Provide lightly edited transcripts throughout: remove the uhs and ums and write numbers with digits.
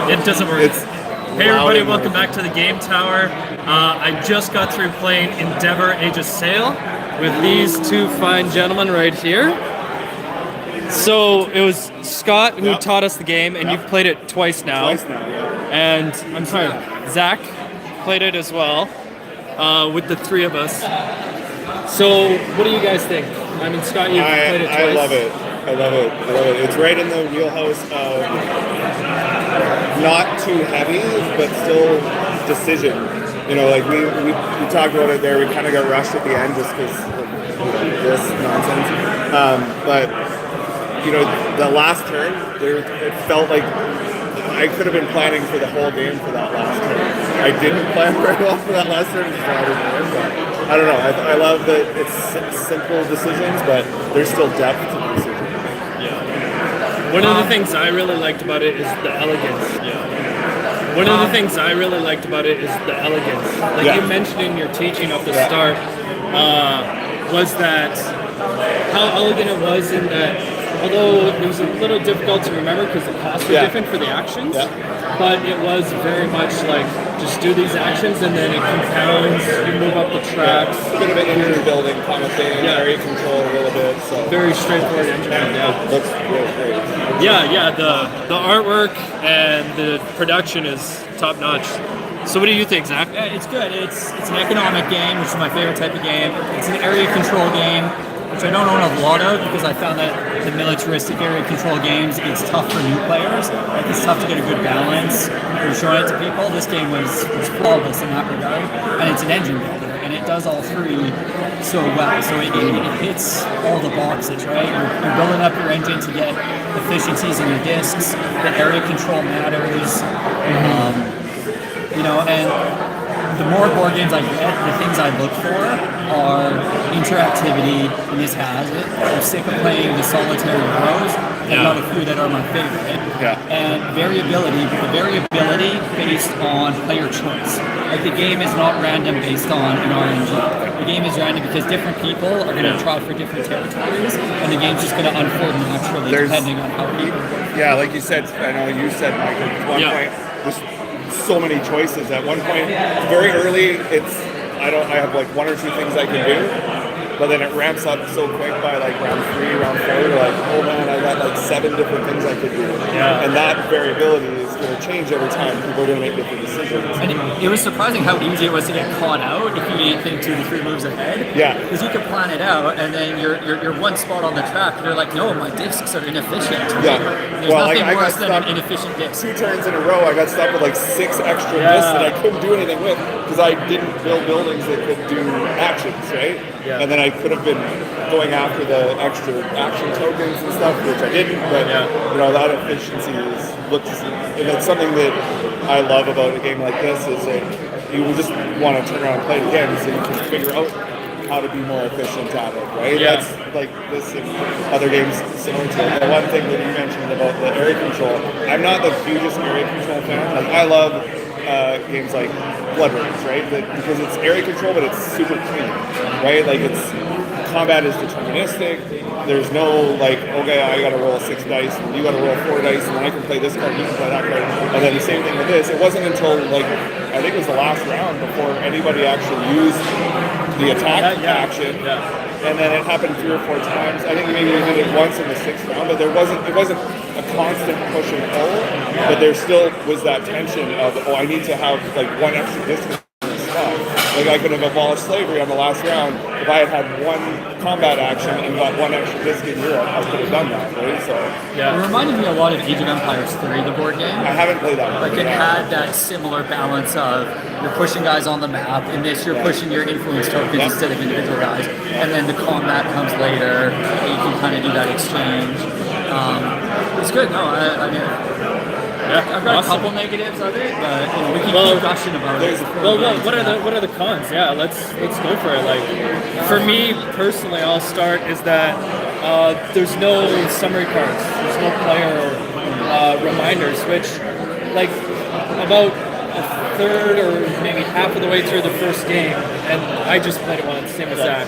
It doesn't work. It's Hey everybody, welcome back to the Game Tower. I just got through playing Endeavour Age of Sail with these two fine gentlemen right here. So it was Scott who taught us the game, and you've played it twice now. And I'm sorry, Zach played it as well with the three of us. So what do you guys think? I mean, Scott, you've played it twice. I love it. I love it. It's right in the wheelhouse of not too heavy, but still decision. You know, like we talked about it there. We kind of got rushed at the end just because of this nonsense. But you know, the last turn, it felt like I could have been planning for the whole game for that last turn. I didn't plan very well for that last turn, but I don't know. I love that it's simple decisions, but there's still depth to the decision. One of the things I really liked about it is the elegance. One of the things I really liked about it is the elegance. Like you mentioned in your teaching at the start, was that how elegant it was in that, although it was a little difficult to remember because the costs were different for the actions, but it was very much like just do these actions and then it compounds, you move up the tracks. A bit of an engine building kind of thing, area control a little bit. So. Very straightforward engine building, Looks real great. The artwork and the production is top notch. So what do you think, Zach? Yeah, it's good. It's an economic game, which is my favorite type of game. It's an area control game, which I don't own a lot of because I found that the militaristic area control games, it's tough for new players. Like it's tough to get a good balance or showing it to people. This game was flawless in that regard, and it's an engine builder, and it does all three so well. So it hits all the boxes, right? You're building up your engine to get efficiencies in your discs. The area control matters, you know, and the more board games I get, the things I look for are interactivity, and this has it. I'm sick of playing the solitary rows. I've got a few that are my favorite. And variability, but the variability based on player choice. Like the game is not random based on an RNG. The game is random because different people are going to try for different territories, and the game's just going to unfold naturally depending on how people work. Yeah, like you said, I know you said, Michael, at one point, there's so many choices. At one point, very early, I have like one or two things I can do, but then it ramps up so quick by like round 3, round 4, you're like, oh man, I got like 7 different things I could do. And that variability is going to change every time. People are going to make different decisions. And it was surprising how easy it was to get caught out if you didn't think 2 to 3 moves ahead. Because you could plan it out, and then you're one spot on the track, and you're like, no, my discs are inefficient. There's nothing worse than an inefficient disc. 2 turns in a row, I got stuck with like 6 extra discs that I couldn't do anything with because I didn't build buildings that could do actions, right? And then I could have been going after the extra action tokens and stuff, which I didn't. But you know, that efficiency and it's something that I love about a game like this is that you just want to turn around and play it again so you can figure out how to be more efficient at it, right? That's like this and other games similar to it. The one thing that you mentioned about the area control, I'm not the hugest area control fan. Like I love games like Blood Rage, right? Because it's area control, but it's super clean, right? Like combat is deterministic. There's no like, okay, I gotta roll 6 dice, and you gotta roll 4 dice, and then I can play this card, you can play that card. And then the same thing with this. It wasn't until like, I think it was the last round before anybody actually used the attack action. And then it happened 3 or 4 times. I think maybe we did it once in the 6th round, but it wasn't a constant push and pull, but there still was that tension of, oh, I need to have like 1 extra distance. Like I could have abolished slavery on the last round if I had 1 combat action and got 1 extra disc in Europe. I could have done that, right? So it reminded me a lot of Age of Empires 3, the board game. I haven't played that. Like it had that similar balance of you're pushing guys on the map. In this, you're pushing your influence tokens instead of individual guys, and then the combat comes later. And you can kind of do that exchange. It's good. No, I mean. I've got a couple negatives of it, but you know, we can keep gushing about it. Well, what are the cons? Yeah, let's go for it. Like, for me personally, I'll start is that there's no summary cards, there's no player reminders, which like about a third or maybe half of the way through the first game, and I just played it once, same as that.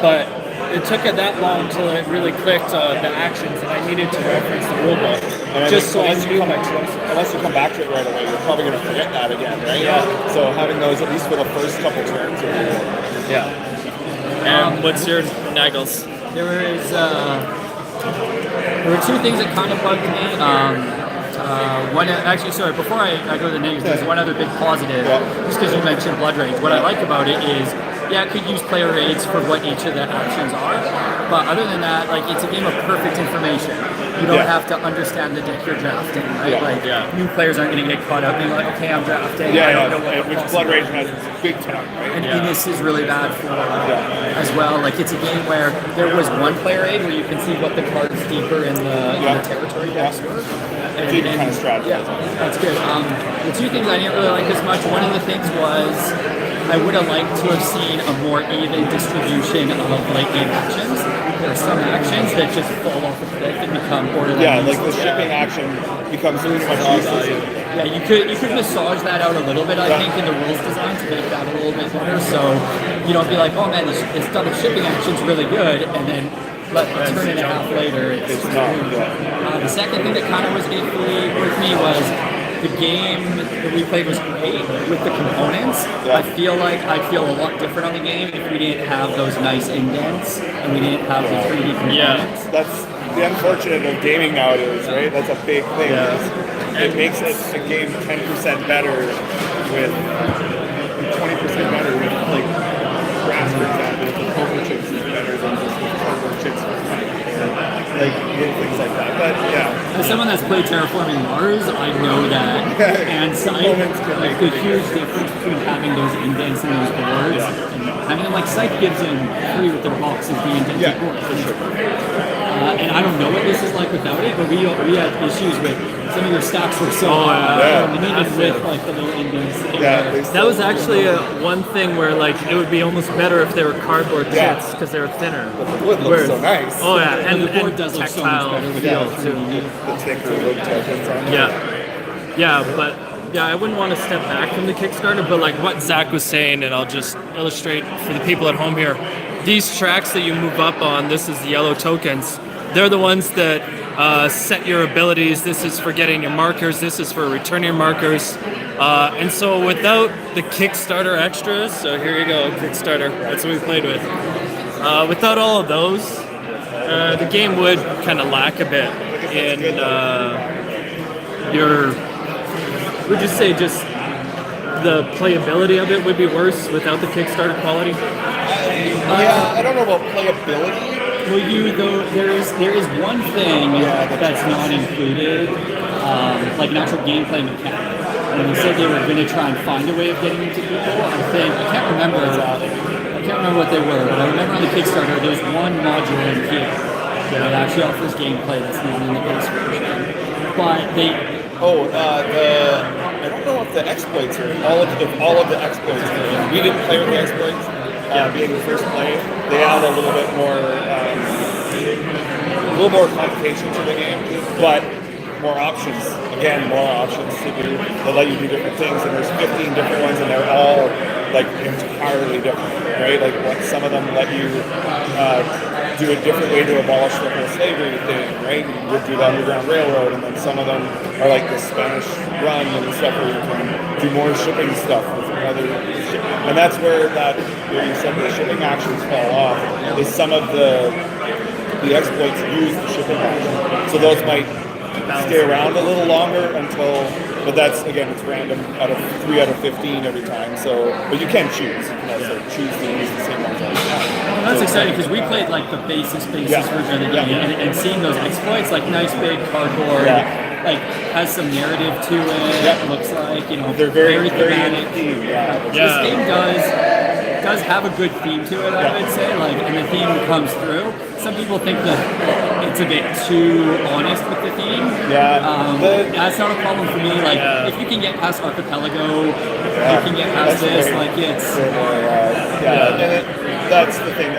But it took it that long until it really clicked the actions, and I needed to reference the rulebook. And I Just think so you unless you come back to it right away, you're probably going to forget that again, right? Yeah. So having those at least for the first couple turns. Yeah. And what's your naggles? There were two things that kind of bugged me. Before I go to the negatives, there's one other big positive, just because you mentioned blood rage. What I like about it is, it could use player aids for what each of the actions are, but other than that, like, it's a game of perfect information. You don't have to understand the deck you're drafting, right? New players aren't going to get caught up being like, okay, I'm drafting. I don't know what which blood rage has big time, right? And this is really bad for as well. Like, it's a game where there was one player aid where you can see what the cards deeper in the territory box were. And you can kind of strategize. Yeah, that's good. The two things I didn't really like as much, one of the things was I would have liked to have seen a more even distribution of late game actions. There are some actions that just fall off a cliff and become borderline. Yeah, like the shipping action becomes pretty much useless. Yeah, you could massage that out a little bit, I think, in the rules design to make that a little bit better. So you don't be like, oh man, this double shipping action's really good, and then turn it half later. It's not. The second thing that kind of was iffy with me was the game that we played was great with the components. I feel like I'd feel a lot different on the game if we didn't have those nice indents and we didn't have the 3D components. That's the unfortunate of gaming nowadays, right? That's a big thing. It makes the game 10% better with 20% better with, like, grass, for example. If the poker chips is better than just the poker chips for like things like that. But as someone that's played Terraforming Mars, I know that, and Scythe, like, the huge difference between having those indents and those boards, and having them, like, Scythe gives in free with their boxes the indented boards. And I don't know what this is like without it, but we had issues with some of your stacks were so even with, like, the little indents. That was actually one thing where, like, it would be almost better if they were cardboard chips because they were thinner. But the wood looks so nice. Oh yeah, and the board does look so much better with the thicker wood tokens on it. But I wouldn't want to step back from the Kickstarter, but like what Zach was saying, and I'll just illustrate for the people at home here. These tracks that you move up on, this is the yellow tokens. They're the ones that set your abilities. This is for getting your markers. This is for returning your markers. And so without the Kickstarter extras, so here you go, Kickstarter. That's what we played with. Without all of those, the game would kind of lack a bit in would you say just the playability of it would be worse without the Kickstarter quality? I don't know about playability. Well, there is one thing that's not included, like an actual gameplay mechanic. And they said they were going to try and find a way of getting into people. I can't remember what they were, but I remember on the Kickstarter there's one module in here that actually offers gameplay that's not in the base version. But I don't know if the exploits are all of the exploits are in. We didn't play with the exploits. Being the first play, they add a little bit more, complication to the game, but more options. Again, more options to do. They let you do different things, and there's 15 different ones, and they're all like entirely different, right? Like some of them let you do a different way to abolish the whole slavery thing, right? You would do the Underground Railroad, and then some of them are like the Spanish Run and stuff where you can do more shipping stuff with other. And that's where you said the shipping actions fall off. Is some of the exploits use the shipping action, so those might stay around a little longer but that's, again, it's random out of 3 out of 15 every time. So, but you can choose. So choose to use the same ones all the time. Well, that's exciting because we played like the basis version of the game, and seeing those exploits, like nice big cardboard, like has some narrative to it. Looks like they're very thematic. This game does have a good theme to it, I would say. Like, and the theme comes through. Some people think that it's a bit too honest with the theme. That's not a problem for me. Like, if you can get past Archipelago, you can get past this. Like, it's and that's the thing.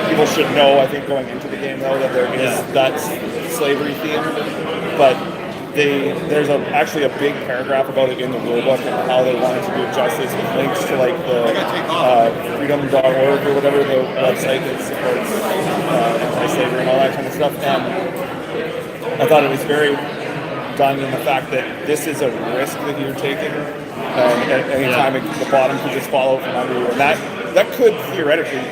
People should know, I think, going into the game though, that there is that slavery theme, but there's actually a big paragraph about it in the rulebook and how they wanted to do justice with links to like the freedom.org or whatever the website that supports anti-slavery and all that kind of stuff. And I thought it was very done in the fact that this is a risk that you're taking, and at any time the bottom could just fall out from under you, and that could theoretically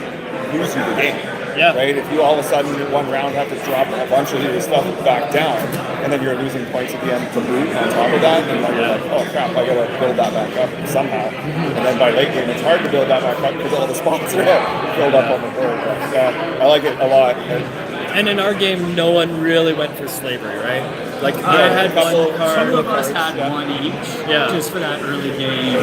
lose you the game. Yeah. Right? If you all of a sudden in one round have to drop a bunch of your stuff back down, and then you're losing points at the end to boot on top of that, and then you're like, oh crap, I gotta build that back up somehow. And then by late game, it's hard to build that back up because all the spots are filled up on the board. But, I like it a lot. And in our game, no one really went for slavery, right? Like I had one card. Some of us had one each, just for that early game.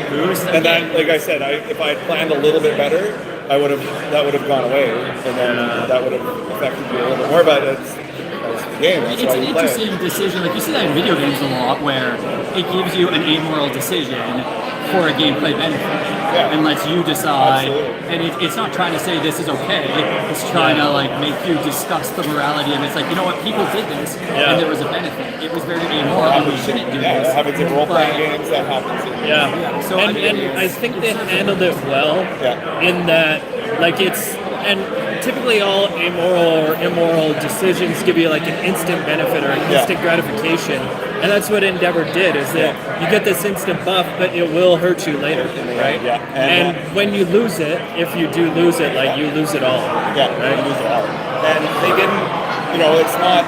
Boost. And then, like I said, if I had planned a little bit better, that would have gone away, and then that would have affected you a little bit more. But that's the game. That's it's why an you play interesting decision. Like you see that in video games a lot, where it gives you an amoral decision for a gameplay benefit, and lets you decide. Absolutely. And it's not trying to say this is okay. It's trying to like make you discuss the morality of it. It's like, you know what, people did this, and there was a benefit. It was very amoral, and we shouldn't do this. That happens in role-playing games. That happens. So and I think they handled it well. In that, like and typically all amoral or immoral decisions give you like an instant benefit or an instant gratification. And that's what Endeavour did, is that you get this instant buff, but it will hurt you later, right? And when you lose it, if you do lose it, like you lose it all. Right? You lose it all. And they didn't,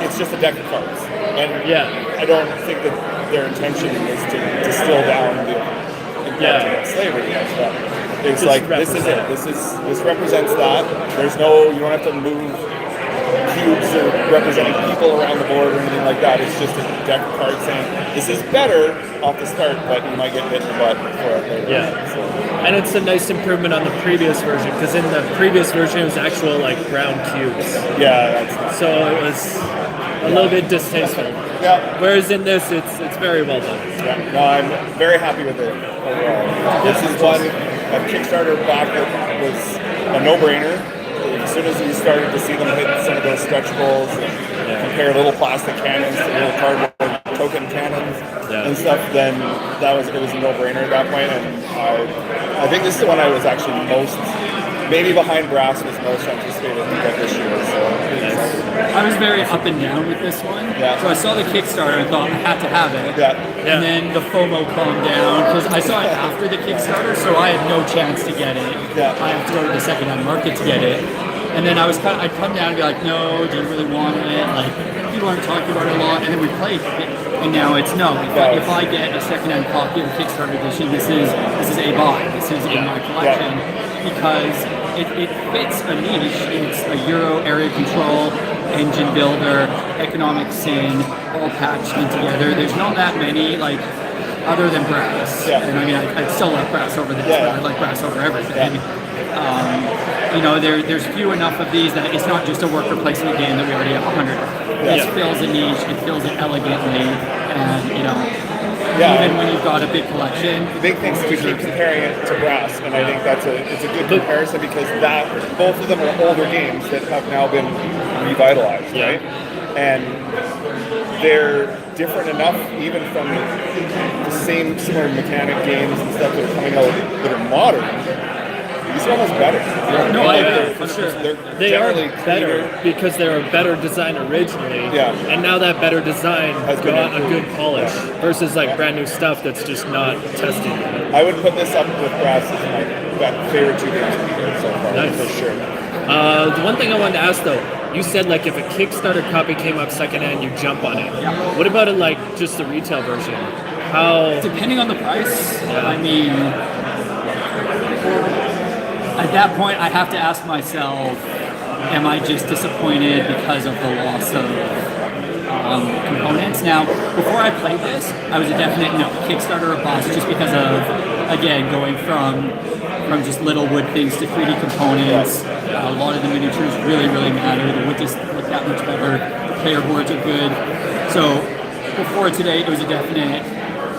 it's just a deck of cards. And I don't think that their intention is to distill down the slavery and stuff. It's like, this is it. This represents that. You don't have to move cubes or representing people around the board or anything like that. It's just a deck of cards saying this is better off the start, but you might get hit in the butt for it later. So. And it's a nice improvement on the previous version, because in the previous version it was actual like brown cubes. That's nice. So it was a little bit distasteful. Whereas in this, it's very well done. No, I'm very happy with it overall. This is one a Kickstarter back that was a no-brainer. As soon as you started to see them hit some of those stretch goals, compare little plastic cannons to little cardboard token cannons and stuff, then it was a no-brainer at that point. And I think this is the one I was actually maybe behind Brass, was most anticipated to get this year. So I was very up and down with this one. So I saw the Kickstarter and thought I had to have it. And then the FOMO calmed down, because I saw it after the Kickstarter, so I had no chance to get it. I have to go to the secondhand market to get it. And then I'd come down and be like, no, do you really want it? Like, people aren't talking about it a lot. And then we played it, and now it's no. If I get a secondhand copy of the Kickstarter edition, this is a buy. This is in my collection, because it fits a niche. It's a Euro area control, engine builder, economic sin, all patched in together. There's not that many, like, other than Brass. And I mean, I still like Brass over this, but I like Brass over everything. There's few enough of these that it's not just a worker placement game that we already have 100 of. This fills a niche, it fills it elegantly, and even when you've got a big collection. The big thing is we keep comparing it to Brass, and I think it's a good comparison, because both of them are older games that have now been revitalized, right? And they're different enough, even from the same similar mechanic games and stuff that are coming out that are modern. These are almost better. For sure. They are better because they're a better design originally. And now that better design has got a good polish versus like brand new stuff that's just not tested. I would put this up with Brass as my favorite two games of the year so far, for sure. The one thing I wanted to ask though, you said like if a Kickstarter copy came up secondhand, you jump on it. What about it like just the retail version? How? Depending on the price, I mean, at that point, I have to ask myself, am I just disappointed because of the loss of components? Now, before I played this, I was a definite Kickstarter or bust, just because of, again, going from just little wood things to 3D components. A lot of the miniatures really, really matter. The wood just look that much better. The player boards are good. So before today, it was a definite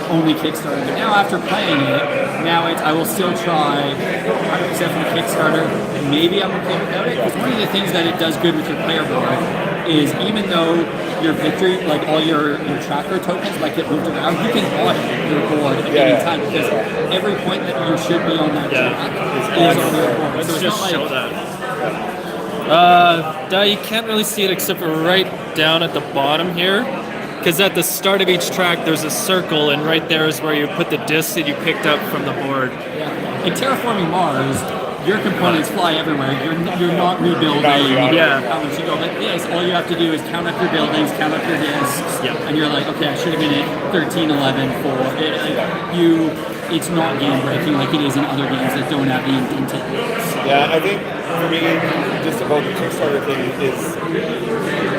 only Kickstarter. But now after playing it, I will still try 100% from the Kickstarter, and maybe I'm okay without it, because one of the things that it does good with your player board is, even though your victory, like all your tracker tokens might get moved around, you can audit your board at any time, because every point that you should be on that track is on your board. So it's just not show like, that. You can't really see it except for right down at the bottom here. Because at the start of each track, there's a circle, and right there is where you put the disc that you picked up from the board. Yeah. In terraforming Mars, your components fly everywhere. You're not rebuilding. Yeah. How much you go? But yes, all you have to do is count up your buildings, count up your discs, and you're like, okay, I should have been at 13, 11, 4. It's not game breaking like it is in other games that don't have the indented rules. Yeah, I think for me, just about the Kickstarter thing is,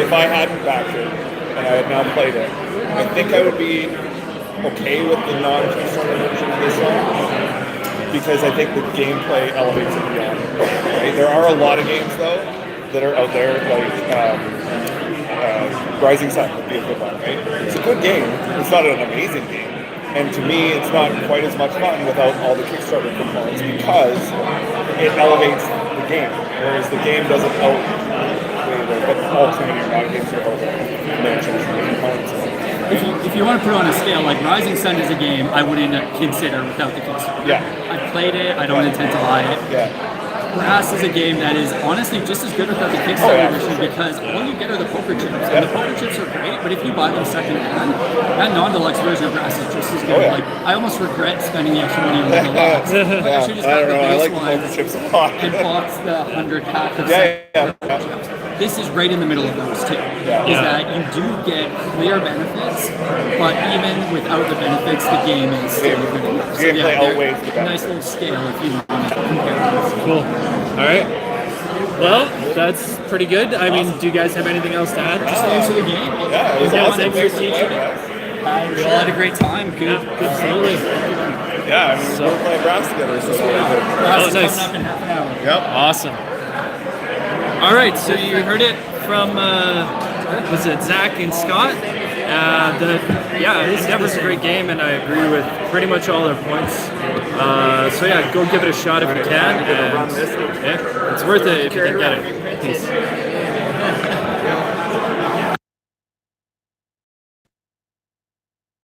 if I hadn't backed it and I had now played it, I think I would be okay with the non-Kickstarter version of this one, because I think the gameplay elevates it beyond. Right? There are a lot of games though that are out there, like Rising Sun would be a good one. Right? It's a good game. It's not an amazing game. And to me, it's not quite as much fun without all the Kickstarter components, because it elevates the game, whereas the game doesn't outweigh but all community around games are about dimensions and components. If you want to put it on a scale, like Rising Sun is a game I wouldn't consider without the Kickstarter. Yeah. I played it, I don't intend to buy it. Yeah. Brass is a game that is honestly just as good without the Kickstarter version, because all you get are the poker chips. And the poker chips are great, but if you buy them second-hand, that non-deluxe version of Brass is just as good. Like, I almost regret spending the extra money on the deluxe. I should just I have don't the know, I base like the one poker chips a lot. and bought the 100 pack of chips. This is right in the middle of those two. Is that you do get clear benefits, but even without the benefits, the game is still good enough. So Gameplay outweighs the benefits. Nice little scale if you want to compare those. Cool. All right. Well, that's pretty good. I mean, do you guys have anything else to add? Just into the game. Yeah, it was awesome. Thanks for teaching it. We all had a great time. Good. Absolutely. Yeah, I mean, we're playing Brass together, so it's really good. Brass is nice. coming up in half an hour. Yep. Awesome. All right, so you heard it from, was it Zach and Scott? Endeavor's a great game, and I agree with pretty much all their points. So yeah, go give it a shot if you can, and it's worth it if you can get it. Peace.